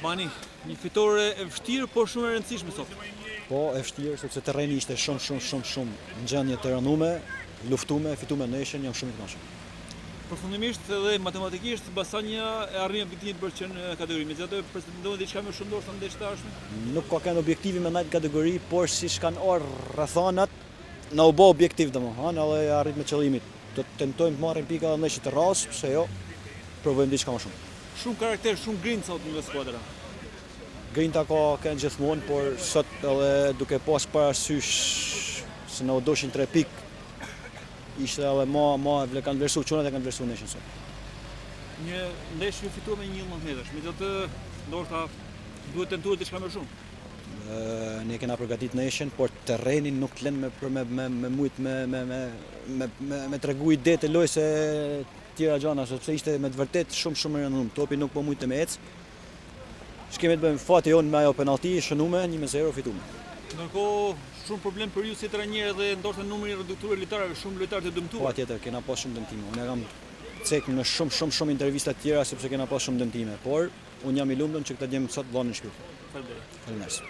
Mani, një fitore e vështirë, por shumë e rëndësishme sot. Po, e vështirë, sepse terreni ishte shumë në gjendje të rëndume, luftume, fitume ndeshjen, jam shumë i kënaqur. Përfundimisht edhe matematikisht Basanja e arrin objektivin për që në kategori. Megjithatë pretendon diçka më shumë ndoshta ndeshjet e ardhshme. Nuk ka kënd objektivi me ndaj kategori, por siç kanë orë rrethonat, na u bë objektiv domethënë, edhe arrit me qëllimit. Do të tentojmë të marrim pika në ndeshjet e rrasë, pse jo? Provojmë diçka më shumë. Shumë karakter, shumë grinca sot nga skuadra. Grinta ka gjithmonë, por sot edhe duke pas parasysh se na u doshin 3 pikë, ishte edhe kanë vlerësuar çunat e kanë vlerësuar ndeshjen sot. Një ndeshje fituar me 11 metrash, megjithatë ndoshta duhet tentuar diçka më shumë. Ne kena përgatit ndeshjen, por terrenin nuk të lën me tregu ide të lojë se tjera gjana, sepse ishte me të vërtet shumë e rëndum. Topi nuk po mujtë me ecë. Shkemi të bëjmë fati jonë me ajo penalti, shënume, 1-0 fitume. Ndërkohë, shumë problem për ju si trajner dhe ndoshta numri reduktuar lojtarëve, shumë lojtarë të dëmtuar. Patjetër, kena pas shumë dëmtime. Unë kam cekë në shumë intervista të tjera sepse kena pas shumë dëmtime, por unë jam i lumtur që këtë djemë sot vënë në shtëpi. Faleminderit. Faleminderit.